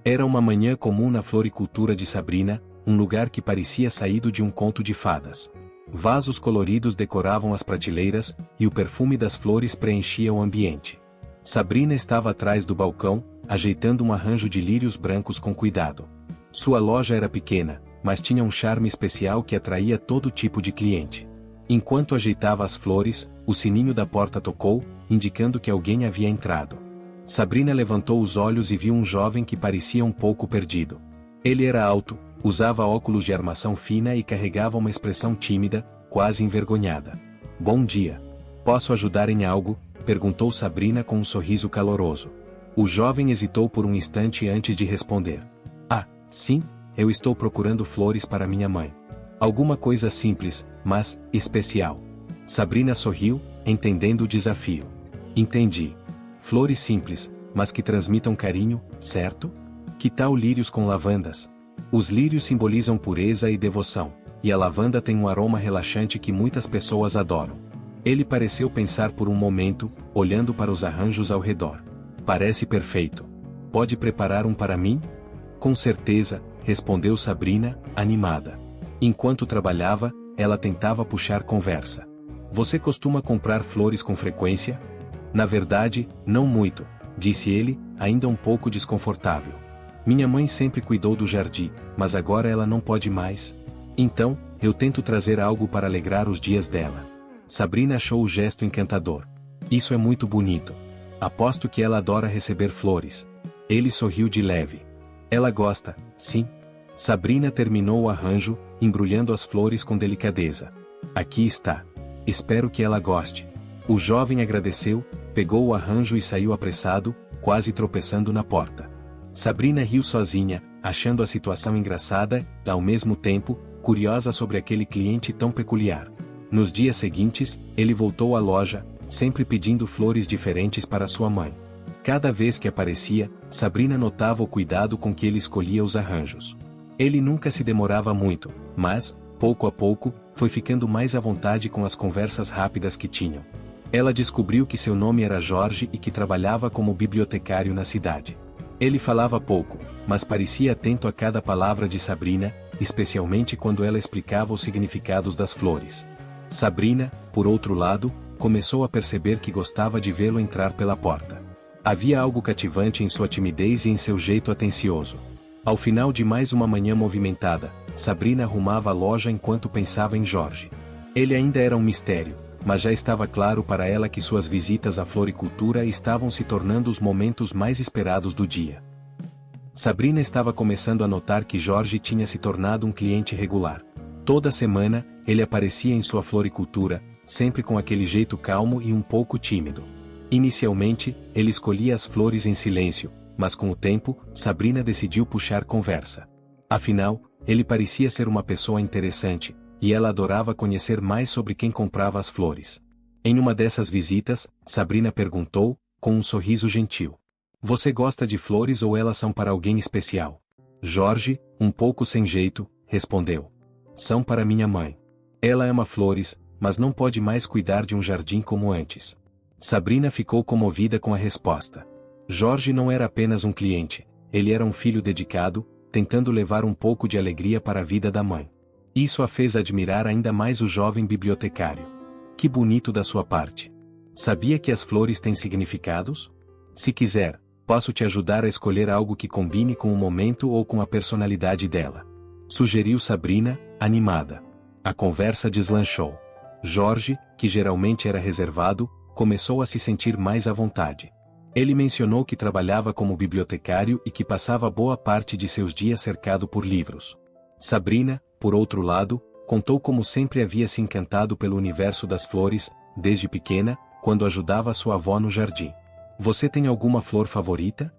Era uma manhã comum na floricultura de Sabrina, um lugar que parecia saído de um conto de fadas. Vasos coloridos decoravam as prateleiras, e o perfume das flores preenchia o ambiente. Sabrina estava atrás do balcão, ajeitando um arranjo de lírios brancos com cuidado. Sua loja era pequena, mas tinha um charme especial que atraía todo tipo de cliente. Enquanto ajeitava as flores, o sininho da porta tocou, indicando que alguém havia entrado. Sabrina levantou os olhos e viu um jovem que parecia um pouco perdido. Ele era alto, usava óculos de armação fina e carregava uma expressão tímida, quase envergonhada. "Bom dia. Posso ajudar em algo?", perguntou Sabrina com um sorriso caloroso. O jovem hesitou por um instante antes de responder. "Ah, sim, eu estou procurando flores para minha mãe. Alguma coisa simples, mas especial." Sabrina sorriu, entendendo o desafio. "Entendi. Flores simples, mas que transmitam carinho, certo? Que tal lírios com lavandas? Os lírios simbolizam pureza e devoção, e a lavanda tem um aroma relaxante que muitas pessoas adoram." Ele pareceu pensar por um momento, olhando para os arranjos ao redor. "Parece perfeito. Pode preparar um para mim?" "Com certeza", respondeu Sabrina, animada. Enquanto trabalhava, ela tentava puxar conversa. "Você costuma comprar flores com frequência?" "Na verdade, não muito", disse ele, ainda um pouco desconfortável. "Minha mãe sempre cuidou do jardim, mas agora ela não pode mais. Então, eu tento trazer algo para alegrar os dias dela." Sabrina achou o gesto encantador. "Isso é muito bonito. Aposto que ela adora receber flores." Ele sorriu de leve. "Ela gosta, sim." Sabrina terminou o arranjo, embrulhando as flores com delicadeza. "Aqui está. Espero que ela goste." O jovem agradeceu, pegou o arranjo e saiu apressado, quase tropeçando na porta. Sabrina riu sozinha, achando a situação engraçada, e ao mesmo tempo, curiosa sobre aquele cliente tão peculiar. Nos dias seguintes, ele voltou à loja, sempre pedindo flores diferentes para sua mãe. Cada vez que aparecia, Sabrina notava o cuidado com que ele escolhia os arranjos. Ele nunca se demorava muito, mas, pouco a pouco, foi ficando mais à vontade com as conversas rápidas que tinham. Ela descobriu que seu nome era Jorge e que trabalhava como bibliotecário na cidade. Ele falava pouco, mas parecia atento a cada palavra de Sabrina, especialmente quando ela explicava os significados das flores. Sabrina, por outro lado, começou a perceber que gostava de vê-lo entrar pela porta. Havia algo cativante em sua timidez e em seu jeito atencioso. Ao final de mais uma manhã movimentada, Sabrina arrumava a loja enquanto pensava em Jorge. Ele ainda era um mistério, mas já estava claro para ela que suas visitas à floricultura estavam se tornando os momentos mais esperados do dia. Sabrina estava começando a notar que Jorge tinha se tornado um cliente regular. Toda semana, ele aparecia em sua floricultura, sempre com aquele jeito calmo e um pouco tímido. Inicialmente, ele escolhia as flores em silêncio, mas com o tempo, Sabrina decidiu puxar conversa. Afinal, ele parecia ser uma pessoa interessante, e ela adorava conhecer mais sobre quem comprava as flores. Em uma dessas visitas, Sabrina perguntou, com um sorriso gentil: "Você gosta de flores ou elas são para alguém especial?" Jorge, um pouco sem jeito, respondeu: "São para minha mãe. Ela ama flores, mas não pode mais cuidar de um jardim como antes." Sabrina ficou comovida com a resposta. Jorge não era apenas um cliente, ele era um filho dedicado, tentando levar um pouco de alegria para a vida da mãe. Isso a fez admirar ainda mais o jovem bibliotecário. "Que bonito da sua parte. Sabia que as flores têm significados? Se quiser, posso te ajudar a escolher algo que combine com o momento ou com a personalidade dela", sugeriu Sabrina, animada. A conversa deslanchou. Jorge, que geralmente era reservado, começou a se sentir mais à vontade. Ele mencionou que trabalhava como bibliotecário e que passava boa parte de seus dias cercado por livros. Sabrina, por outro lado, contou como sempre havia se encantado pelo universo das flores, desde pequena, quando ajudava sua avó no jardim. "Você tem alguma flor favorita?"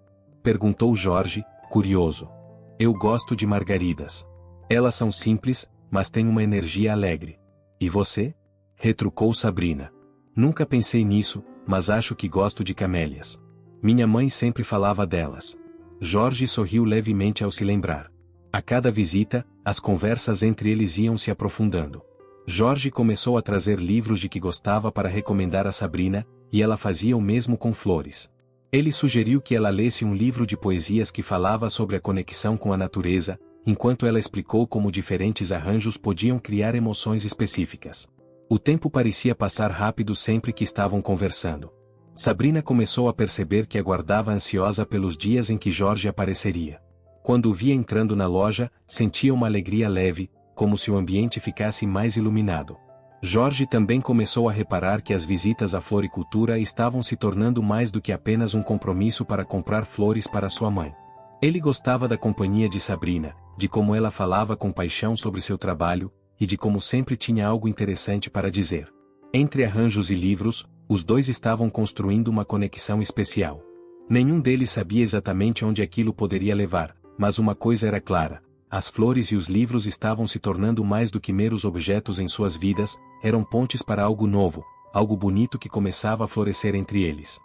perguntou Jorge, curioso. "Eu gosto de margaridas. Elas são simples, mas têm uma energia alegre." "E você?" retrucou Sabrina. "Nunca pensei nisso, mas acho que gosto de camélias. Minha mãe sempre falava delas." Jorge sorriu levemente ao se lembrar. A cada visita, as conversas entre eles iam se aprofundando. Jorge começou a trazer livros de que gostava para recomendar a Sabrina, e ela fazia o mesmo com flores. Ele sugeriu que ela lesse um livro de poesias que falava sobre a conexão com a natureza, enquanto ela explicou como diferentes arranjos podiam criar emoções específicas. O tempo parecia passar rápido sempre que estavam conversando. Sabrina começou a perceber que aguardava ansiosa pelos dias em que Jorge apareceria. Quando o via entrando na loja, sentia uma alegria leve, como se o ambiente ficasse mais iluminado. Jorge também começou a reparar que as visitas à floricultura estavam se tornando mais do que apenas um compromisso para comprar flores para sua mãe. Ele gostava da companhia de Sabrina, de como ela falava com paixão sobre seu trabalho, e de como sempre tinha algo interessante para dizer. Entre arranjos e livros, os dois estavam construindo uma conexão especial. Nenhum deles sabia exatamente onde aquilo poderia levar, mas uma coisa era clara: as flores e os livros estavam se tornando mais do que meros objetos em suas vidas, eram pontes para algo novo, algo bonito que começava a florescer entre eles.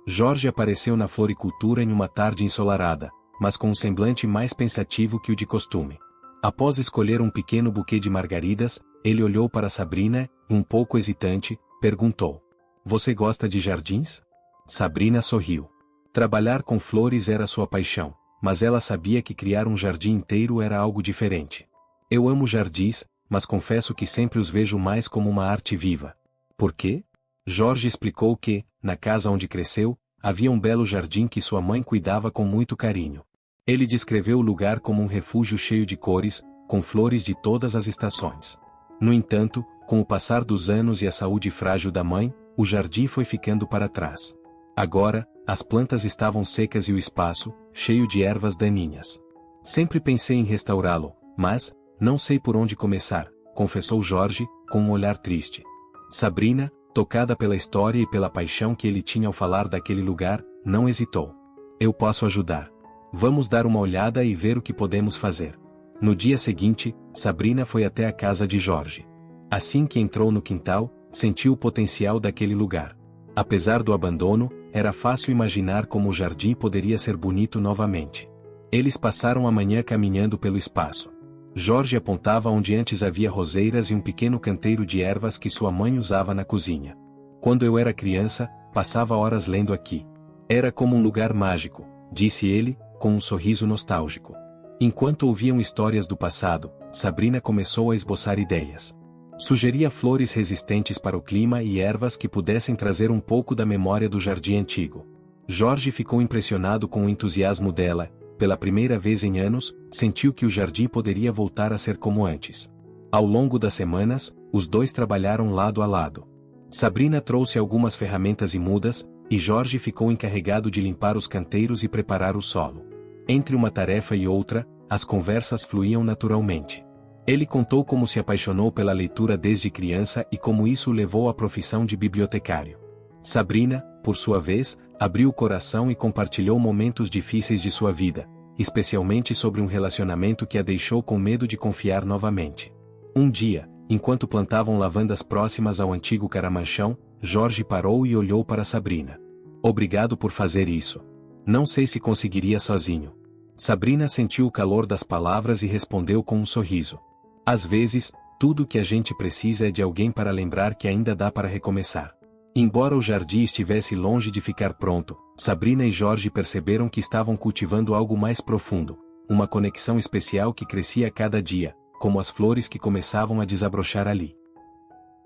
Jorge apareceu na floricultura em uma tarde ensolarada, mas com um semblante mais pensativo que o de costume. Após escolher um pequeno buquê de margaridas, ele olhou para Sabrina e, um pouco hesitante, perguntou: "Você gosta de jardins?" Sabrina sorriu. Trabalhar com flores era sua paixão, mas ela sabia que criar um jardim inteiro era algo diferente. "Eu amo jardins, mas confesso que sempre os vejo mais como uma arte viva." "Por quê?" Jorge explicou que, na casa onde cresceu, havia um belo jardim que sua mãe cuidava com muito carinho. Ele descreveu o lugar como um refúgio cheio de cores, com flores de todas as estações. No entanto, com o passar dos anos e a saúde frágil da mãe, o jardim foi ficando para trás. Agora, as plantas estavam secas e o espaço, cheio de ervas daninhas. "Sempre pensei em restaurá-lo, mas não sei por onde começar", confessou Jorge, com um olhar triste. Sabrina, tocada pela história e pela paixão que ele tinha ao falar daquele lugar, não hesitou. "Eu posso ajudar. Vamos dar uma olhada e ver o que podemos fazer." No dia seguinte, Sabrina foi até a casa de Jorge. Assim que entrou no quintal, sentiu o potencial daquele lugar. Apesar do abandono, era fácil imaginar como o jardim poderia ser bonito novamente. Eles passaram a manhã caminhando pelo espaço. Jorge apontava onde antes havia roseiras e um pequeno canteiro de ervas que sua mãe usava na cozinha. "Quando eu era criança, passava horas lendo aqui. Era como um lugar mágico", disse ele, com um sorriso nostálgico. Enquanto ouviam histórias do passado, Sabrina começou a esboçar ideias. Sugeria flores resistentes para o clima e ervas que pudessem trazer um pouco da memória do jardim antigo. Jorge ficou impressionado com o entusiasmo dela. Pela primeira vez em anos, sentiu que o jardim poderia voltar a ser como antes. Ao longo das semanas, os dois trabalharam lado a lado. Sabrina trouxe algumas ferramentas e mudas, e Jorge ficou encarregado de limpar os canteiros e preparar o solo. Entre uma tarefa e outra, as conversas fluíam naturalmente. Ele contou como se apaixonou pela leitura desde criança e como isso o levou à profissão de bibliotecário. Sabrina, por sua vez, abriu o coração e compartilhou momentos difíceis de sua vida, especialmente sobre um relacionamento que a deixou com medo de confiar novamente. Um dia, enquanto plantavam lavandas próximas ao antigo caramanchão, Jorge parou e olhou para Sabrina. "Obrigado por fazer isso. Não sei se conseguiria sozinho." Sabrina sentiu o calor das palavras e respondeu com um sorriso. "Às vezes, tudo o que a gente precisa é de alguém para lembrar que ainda dá para recomeçar." Embora o jardim estivesse longe de ficar pronto, Sabrina e Jorge perceberam que estavam cultivando algo mais profundo, uma conexão especial que crescia a cada dia, como as flores que começavam a desabrochar ali.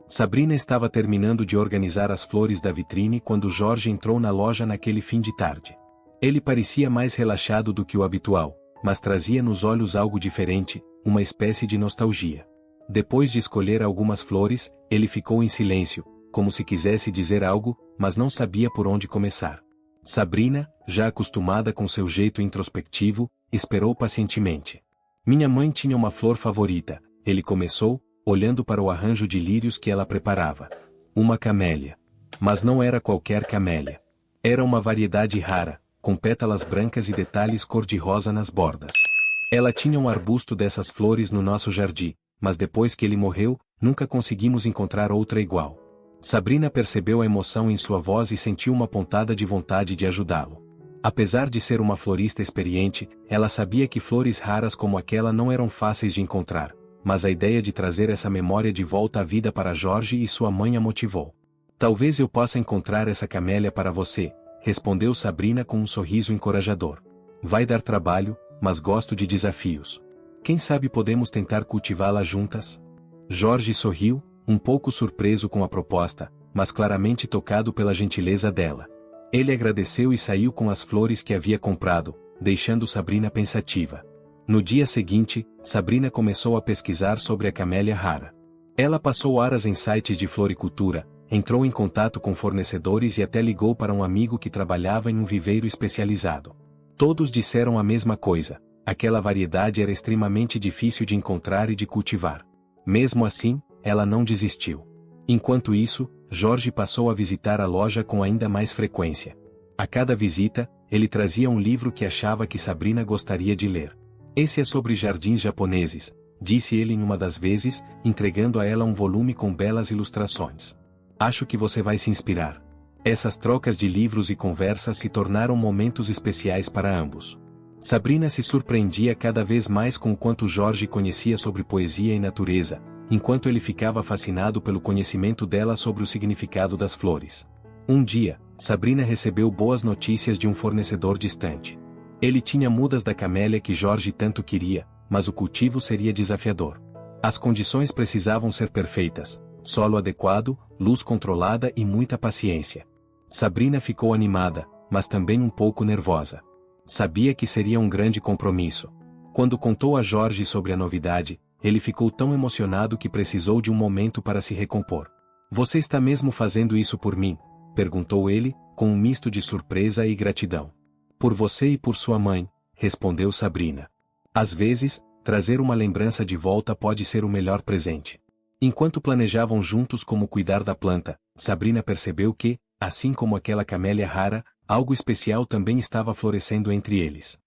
Sabrina estava terminando de organizar as flores da vitrine quando Jorge entrou na loja naquele fim de tarde. Ele parecia mais relaxado do que o habitual, mas trazia nos olhos algo diferente, uma espécie de nostalgia. Depois de escolher algumas flores, ele ficou em silêncio, como se quisesse dizer algo, mas não sabia por onde começar. Sabrina, já acostumada com seu jeito introspectivo, esperou pacientemente. "Minha mãe tinha uma flor favorita", ele começou, olhando para o arranjo de lírios que ela preparava. "Uma camélia. Mas não era qualquer camélia. Era uma variedade rara, com pétalas brancas e detalhes cor-de-rosa nas bordas. Ela tinha um arbusto dessas flores no nosso jardim, mas depois que ele morreu, nunca conseguimos encontrar outra igual." Sabrina percebeu a emoção em sua voz e sentiu uma pontada de vontade de ajudá-lo. Apesar de ser uma florista experiente, ela sabia que flores raras como aquela não eram fáceis de encontrar, mas a ideia de trazer essa memória de volta à vida para Jorge e sua mãe a motivou. "Talvez eu possa encontrar essa camélia para você", respondeu Sabrina com um sorriso encorajador. Vai dar trabalho, mas gosto de desafios. Quem sabe podemos tentar cultivá-la juntas? Jorge sorriu, um pouco surpreso com a proposta, mas claramente tocado pela gentileza dela. Ele agradeceu e saiu com as flores que havia comprado, deixando Sabrina pensativa. No dia seguinte, Sabrina começou a pesquisar sobre a camélia rara. Ela passou horas em sites de floricultura, entrou em contato com fornecedores e até ligou para um amigo que trabalhava em um viveiro especializado. Todos disseram a mesma coisa: aquela variedade era extremamente difícil de encontrar e de cultivar. Mesmo assim, ela não desistiu. Enquanto isso, Jorge passou a visitar a loja com ainda mais frequência. A cada visita, ele trazia um livro que achava que Sabrina gostaria de ler. Esse é sobre jardins japoneses, disse ele em uma das vezes, entregando a ela um volume com belas ilustrações. Acho que você vai se inspirar. Essas trocas de livros e conversas se tornaram momentos especiais para ambos. Sabrina se surpreendia cada vez mais com o quanto Jorge conhecia sobre poesia e natureza, enquanto ele ficava fascinado pelo conhecimento dela sobre o significado das flores. Um dia, Sabrina recebeu boas notícias de um fornecedor distante. Ele tinha mudas da camélia que Jorge tanto queria, mas o cultivo seria desafiador. As condições precisavam ser perfeitas: solo adequado, luz controlada e muita paciência. Sabrina ficou animada, mas também um pouco nervosa. Sabia que seria um grande compromisso. Quando contou a Jorge sobre a novidade, ele ficou tão emocionado que precisou de um momento para se recompor. Você está mesmo fazendo isso por mim? Perguntou ele, com um misto de surpresa e gratidão. Por você e por sua mãe, respondeu Sabrina. Às vezes, trazer uma lembrança de volta pode ser o melhor presente. Enquanto planejavam juntos como cuidar da planta, Sabrina percebeu que, assim como aquela camélia rara, algo especial também estava florescendo entre eles.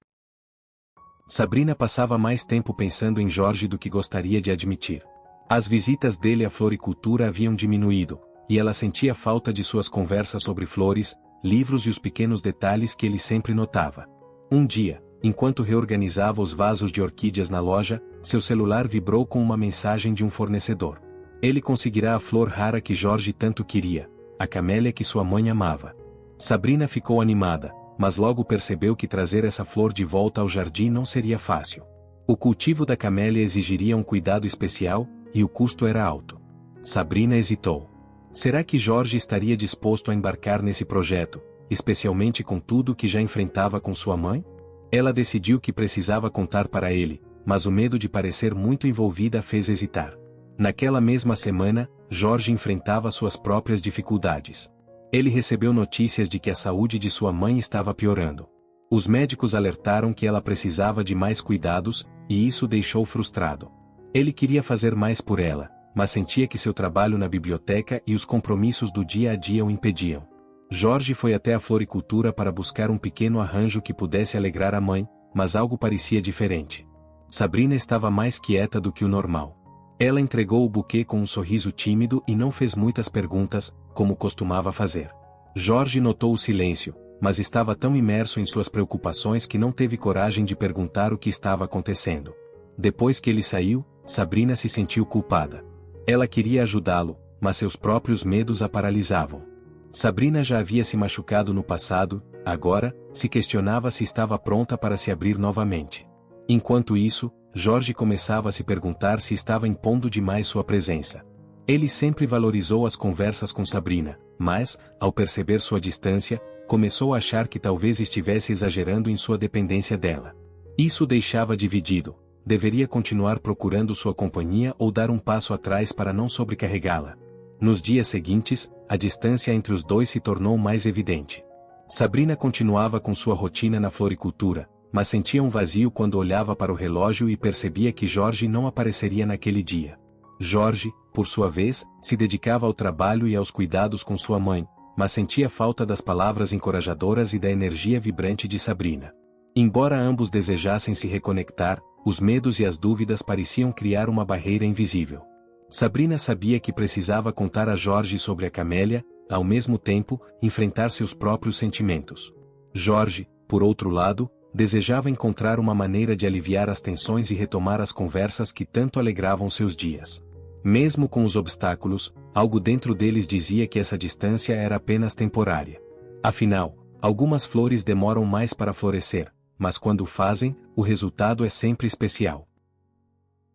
Sabrina passava mais tempo pensando em Jorge do que gostaria de admitir. As visitas dele à floricultura haviam diminuído, e ela sentia falta de suas conversas sobre flores, livros e os pequenos detalhes que ele sempre notava. Um dia, enquanto reorganizava os vasos de orquídeas na loja, seu celular vibrou com uma mensagem de um fornecedor. Ele conseguirá a flor rara que Jorge tanto queria, a camélia que sua mãe amava. Sabrina ficou animada, mas logo percebeu que trazer essa flor de volta ao jardim não seria fácil. O cultivo da camélia exigiria um cuidado especial, e o custo era alto. Sabrina hesitou. Será que Jorge estaria disposto a embarcar nesse projeto, especialmente com tudo que já enfrentava com sua mãe? Ela decidiu que precisava contar para ele, mas o medo de parecer muito envolvida a fez hesitar. Naquela mesma semana, Jorge enfrentava suas próprias dificuldades. Ele recebeu notícias de que a saúde de sua mãe estava piorando. Os médicos alertaram que ela precisava de mais cuidados, e isso o deixou frustrado. Ele queria fazer mais por ela, mas sentia que seu trabalho na biblioteca e os compromissos do dia a dia o impediam. Jorge foi até a floricultura para buscar um pequeno arranjo que pudesse alegrar a mãe, mas algo parecia diferente. Sabrina estava mais quieta do que o normal. Ela entregou o buquê com um sorriso tímido e não fez muitas perguntas, como costumava fazer. Jorge notou o silêncio, mas estava tão imerso em suas preocupações que não teve coragem de perguntar o que estava acontecendo. Depois que ele saiu, Sabrina se sentiu culpada. Ela queria ajudá-lo, mas seus próprios medos a paralisavam. Sabrina já havia se machucado no passado, agora, se questionava se estava pronta para se abrir novamente. Enquanto isso, Jorge começava a se perguntar se estava impondo demais sua presença. Ele sempre valorizou as conversas com Sabrina, mas, ao perceber sua distância, começou a achar que talvez estivesse exagerando em sua dependência dela. Isso o deixava dividido. Deveria continuar procurando sua companhia ou dar um passo atrás para não sobrecarregá-la. Nos dias seguintes, a distância entre os dois se tornou mais evidente. Sabrina continuava com sua rotina na floricultura, mas sentia um vazio quando olhava para o relógio e percebia que Jorge não apareceria naquele dia. Jorge, por sua vez, se dedicava ao trabalho e aos cuidados com sua mãe, mas sentia falta das palavras encorajadoras e da energia vibrante de Sabrina. Embora ambos desejassem se reconectar, os medos e as dúvidas pareciam criar uma barreira invisível. Sabrina sabia que precisava contar a Jorge sobre a camélia, ao mesmo tempo, enfrentar seus próprios sentimentos. Jorge, por outro lado, desejava encontrar uma maneira de aliviar as tensões e retomar as conversas que tanto alegravam seus dias. Mesmo com os obstáculos, algo dentro deles dizia que essa distância era apenas temporária. Afinal, Algumas flores demoram mais para florescer, mas quando o fazem, o resultado é sempre especial.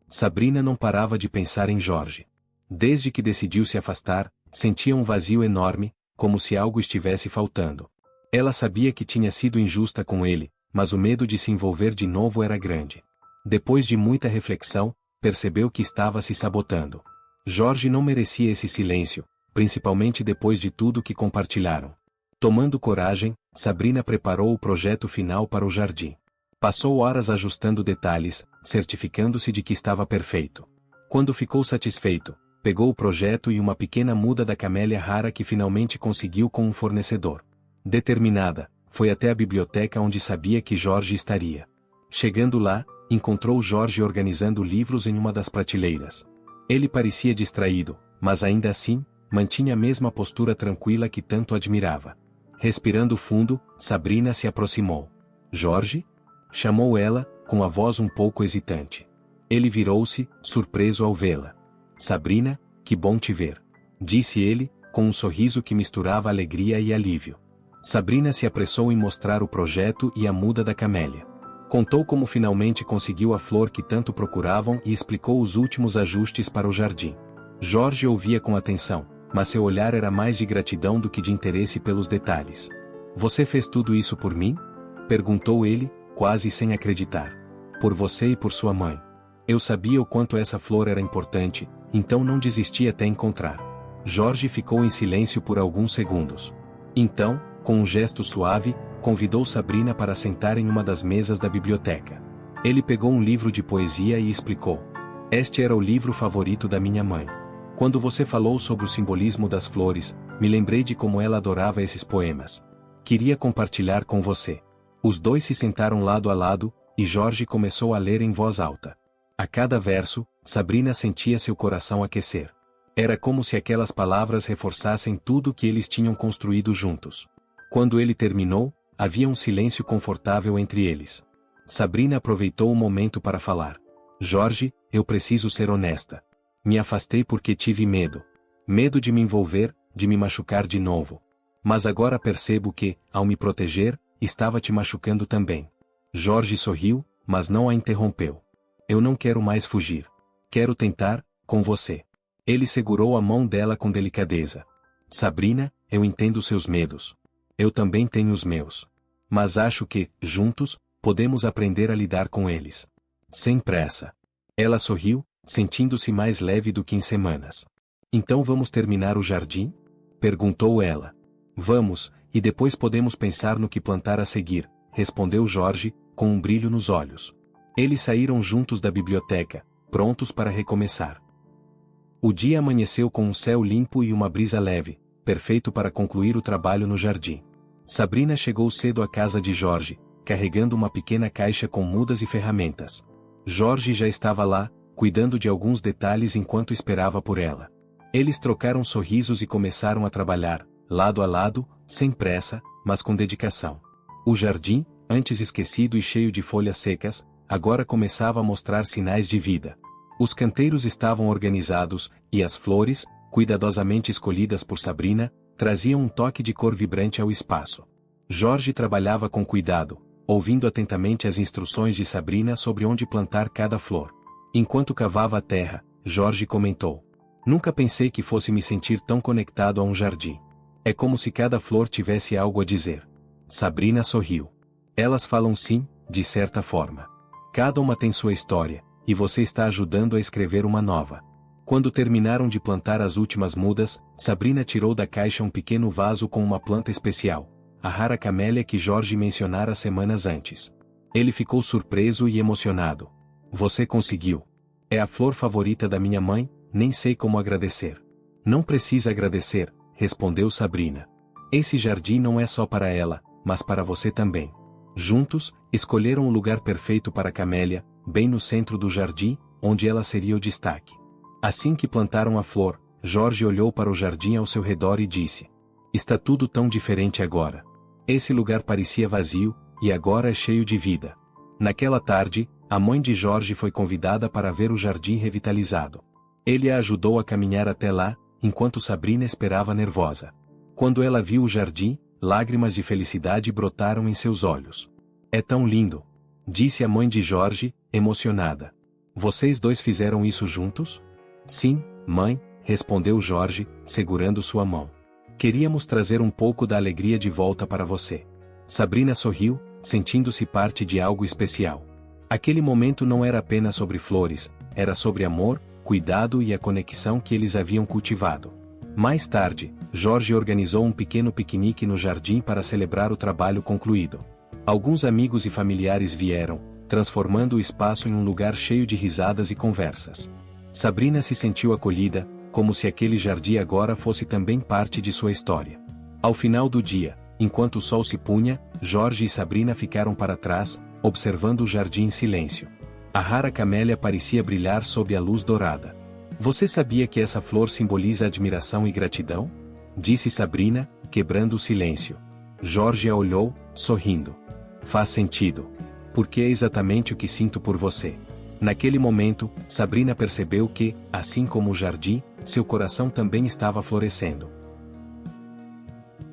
Sabrina não parava de pensar em Jorge. Desde que decidiu se afastar, sentia um vazio enorme, como se algo estivesse faltando. Ela sabia que tinha sido injusta com ele, mas o medo de se envolver de novo era grande. Depois de muita reflexão, percebeu que estava se sabotando. Jorge não merecia esse silêncio, principalmente depois de tudo que compartilharam. Tomando coragem, Sabrina preparou o projeto final para o jardim. Passou horas ajustando detalhes, certificando-se de que estava perfeito. Quando ficou satisfeito, pegou o projeto e uma pequena muda da camélia rara que finalmente conseguiu com um fornecedor. Determinada, foi até a biblioteca onde sabia que Jorge estaria. Chegando lá, encontrou Jorge organizando livros em uma das prateleiras. Ele parecia distraído, mas ainda assim, mantinha a mesma postura tranquila que tanto admirava. Respirando fundo, Sabrina se aproximou. Jorge? Chamou ela, com a voz um pouco hesitante. Ele virou-se, surpreso ao vê-la. Sabrina, que bom te ver. Disse ele, com um sorriso que misturava alegria e alívio. Sabrina se apressou em mostrar o projeto e a muda da camélia. Contou como finalmente conseguiu a flor que tanto procuravam e explicou os últimos ajustes para o jardim. Jorge ouvia com atenção, mas seu olhar era mais de gratidão do que de interesse pelos detalhes. Você fez tudo isso por mim? Perguntou ele, quase sem acreditar. Por você e por sua mãe. Eu sabia o quanto essa flor era importante, então não desisti até encontrar. Jorge ficou em silêncio por alguns segundos. Então, com um gesto suave, convidou Sabrina para sentar em uma das mesas da biblioteca. Ele pegou um livro de poesia e explicou. Este era o livro favorito da minha mãe. Quando você falou sobre o simbolismo das flores, me lembrei de como ela adorava esses poemas. Queria compartilhar com você. Os dois se sentaram lado a lado, e Jorge começou a ler em voz alta. A cada verso, Sabrina sentia seu coração aquecer. Era como se aquelas palavras reforçassem tudo o que eles tinham construído juntos. Quando ele terminou, havia um silêncio confortável entre eles. Sabrina aproveitou o momento para falar. Jorge, eu preciso ser honesta. Me afastei porque tive medo. Medo de me envolver, de me machucar de novo. Mas agora percebo que, ao me proteger, estava te machucando também. Jorge sorriu, mas não a interrompeu. Eu não quero mais fugir. Quero tentar, com você. Ele segurou a mão dela com delicadeza. Sabrina, eu entendo seus medos. Eu também tenho os meus. Mas acho que, juntos, podemos aprender a lidar com eles. Sem pressa. Ela sorriu, sentindo-se mais leve do que em semanas. Então vamos terminar o jardim? Perguntou ela. Vamos, e depois podemos pensar no que plantar a seguir, respondeu Jorge, com um brilho nos olhos. Eles saíram juntos da biblioteca, prontos para recomeçar. O dia amanheceu com um céu limpo e uma brisa leve, perfeito para concluir o trabalho no jardim. Sabrina chegou cedo à casa de Jorge, carregando uma pequena caixa com mudas e ferramentas. Jorge já estava lá, cuidando de alguns detalhes enquanto esperava por ela. Eles trocaram sorrisos e começaram a trabalhar, lado a lado, sem pressa, mas com dedicação. O jardim, antes esquecido e cheio de folhas secas, agora começava a mostrar sinais de vida. Os canteiros estavam organizados, e as flores, cuidadosamente escolhidas por Sabrina, traziam um toque de cor vibrante ao espaço. Jorge trabalhava com cuidado, ouvindo atentamente as instruções de Sabrina sobre onde plantar cada flor. Enquanto cavava a terra, Jorge comentou. Nunca pensei que fosse me sentir tão conectado a um jardim. É como se cada flor tivesse algo a dizer. Sabrina sorriu. Elas falam sim, de certa forma. Cada uma tem sua história, e você está ajudando a escrever uma nova. Quando terminaram de plantar as últimas mudas, Sabrina tirou da caixa um pequeno vaso com uma planta especial, a rara camélia que Jorge mencionara semanas antes. Ele ficou surpreso e emocionado. Você conseguiu. É a flor favorita da minha mãe, nem sei como agradecer. Não precisa agradecer, respondeu Sabrina. Esse jardim não é só para ela, mas para você também. Juntos, escolheram o lugar perfeito para a camélia, bem no centro do jardim, onde ela seria o destaque. Assim que plantaram a flor, Jorge olhou para o jardim ao seu redor e disse: Está tudo tão diferente agora. Esse lugar parecia vazio, e agora é cheio de vida. Naquela tarde, a mãe de Jorge foi convidada para ver o jardim revitalizado. Ele a ajudou a caminhar até lá, enquanto Sabrina esperava nervosa. Quando ela viu o jardim, lágrimas de felicidade brotaram em seus olhos. É tão lindo! Disse a mãe de Jorge, emocionada. Vocês dois fizeram isso juntos? Sim, mãe, respondeu Jorge, segurando sua mão. Queríamos trazer um pouco da alegria de volta para você. Sabrina sorriu, sentindo-se parte de algo especial. Aquele momento não era apenas sobre flores, era sobre amor, cuidado e a conexão que eles haviam cultivado. Mais tarde, Jorge organizou um pequeno piquenique no jardim para celebrar o trabalho concluído. Alguns amigos e familiares vieram, transformando o espaço em um lugar cheio de risadas e conversas. Sabrina se sentiu acolhida, como se aquele jardim agora fosse também parte de sua história. Ao final do dia, enquanto o sol se punha, Jorge e Sabrina ficaram para trás, observando o jardim em silêncio. A rara camélia parecia brilhar sob a luz dourada. Você sabia que essa flor simboliza admiração e gratidão? Disse Sabrina, quebrando o silêncio. Jorge a olhou, sorrindo. Faz sentido. Porque é exatamente o que sinto por você. Naquele momento, Sabrina percebeu que, assim como o jardim, seu coração também estava florescendo.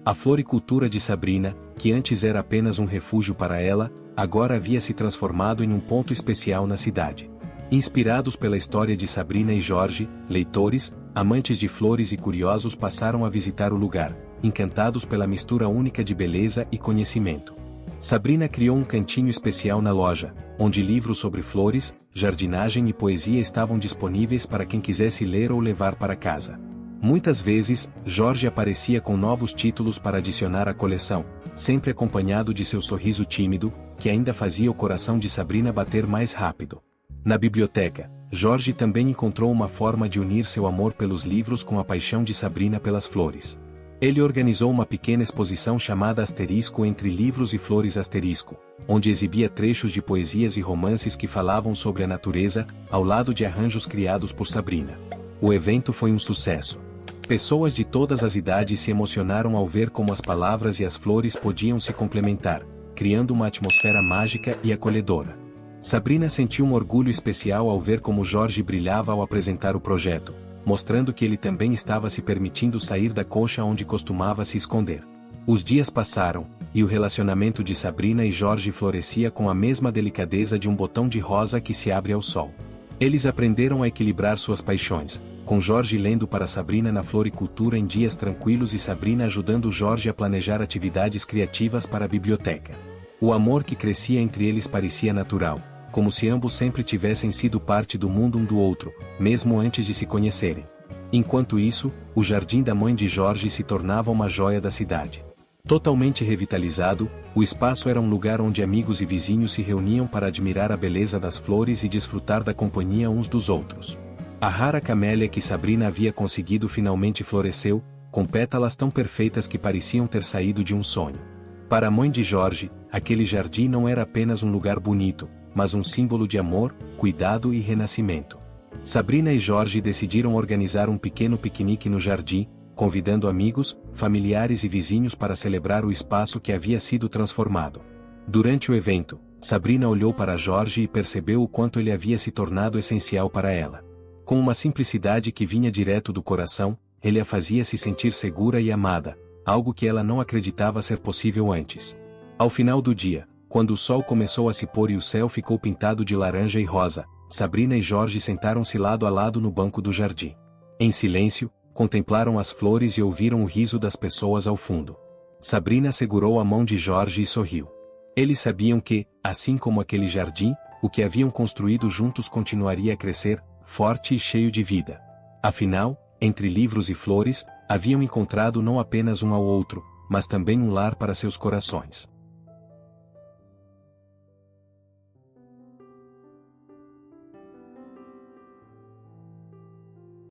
A floricultura de Sabrina, que antes era apenas um refúgio para ela, agora havia se transformado em um ponto especial na cidade. Inspirados pela história de Sabrina e Jorge, leitores, amantes de flores e curiosos passaram a visitar o lugar, encantados pela mistura única de beleza e conhecimento. Sabrina criou um cantinho especial na loja, onde livros sobre flores, jardinagem e poesia estavam disponíveis para quem quisesse ler ou levar para casa. Muitas vezes, Jorge aparecia com novos títulos para adicionar à coleção, sempre acompanhado de seu sorriso tímido, que ainda fazia o coração de Sabrina bater mais rápido. Na biblioteca, Jorge também encontrou uma forma de unir seu amor pelos livros com a paixão de Sabrina pelas flores. Ele organizou uma pequena exposição chamada Asterisco entre livros e flores asterisco, onde exibia trechos de poesias e romances que falavam sobre a natureza, ao lado de arranjos criados por Sabrina. O evento foi um sucesso. Pessoas de todas as idades se emocionaram ao ver como as palavras e as flores podiam se complementar, criando uma atmosfera mágica e acolhedora. Sabrina sentiu um orgulho especial ao ver como Jorge brilhava ao apresentar o projeto, mostrando que ele também estava se permitindo sair da concha onde costumava se esconder. Os dias passaram, e o relacionamento de Sabrina e Jorge florescia com a mesma delicadeza de um botão de rosa que se abre ao sol. Eles aprenderam a equilibrar suas paixões, com Jorge lendo para Sabrina na floricultura em dias tranquilos e Sabrina ajudando Jorge a planejar atividades criativas para a biblioteca. O amor que crescia entre eles parecia natural, como se ambos sempre tivessem sido parte do mundo um do outro, mesmo antes de se conhecerem. Enquanto isso, o jardim da mãe de Jorge se tornava uma joia da cidade. Totalmente revitalizado, o espaço era um lugar onde amigos e vizinhos se reuniam para admirar a beleza das flores e desfrutar da companhia uns dos outros. A rara camélia que Sabrina havia conseguido finalmente floresceu, com pétalas tão perfeitas que pareciam ter saído de um sonho. Para a mãe de Jorge, aquele jardim não era apenas um lugar bonito, mas um símbolo de amor, cuidado e renascimento. Sabrina e Jorge decidiram organizar um pequeno piquenique no jardim, convidando amigos, familiares e vizinhos para celebrar o espaço que havia sido transformado. Durante o evento, Sabrina olhou para Jorge e percebeu o quanto ele havia se tornado essencial para ela. Com uma simplicidade que vinha direto do coração, ele a fazia se sentir segura e amada, algo que ela não acreditava ser possível antes. Ao final do dia, quando o sol começou a se pôr e o céu ficou pintado de laranja e rosa, Sabrina e Jorge sentaram-se lado a lado no banco do jardim. Em silêncio, contemplaram as flores e ouviram o riso das pessoas ao fundo. Sabrina segurou a mão de Jorge e sorriu. Eles sabiam que, assim como aquele jardim, o que haviam construído juntos continuaria a crescer, forte e cheio de vida. Afinal, entre livros e flores, haviam encontrado não apenas um ao outro, mas também um lar para seus corações.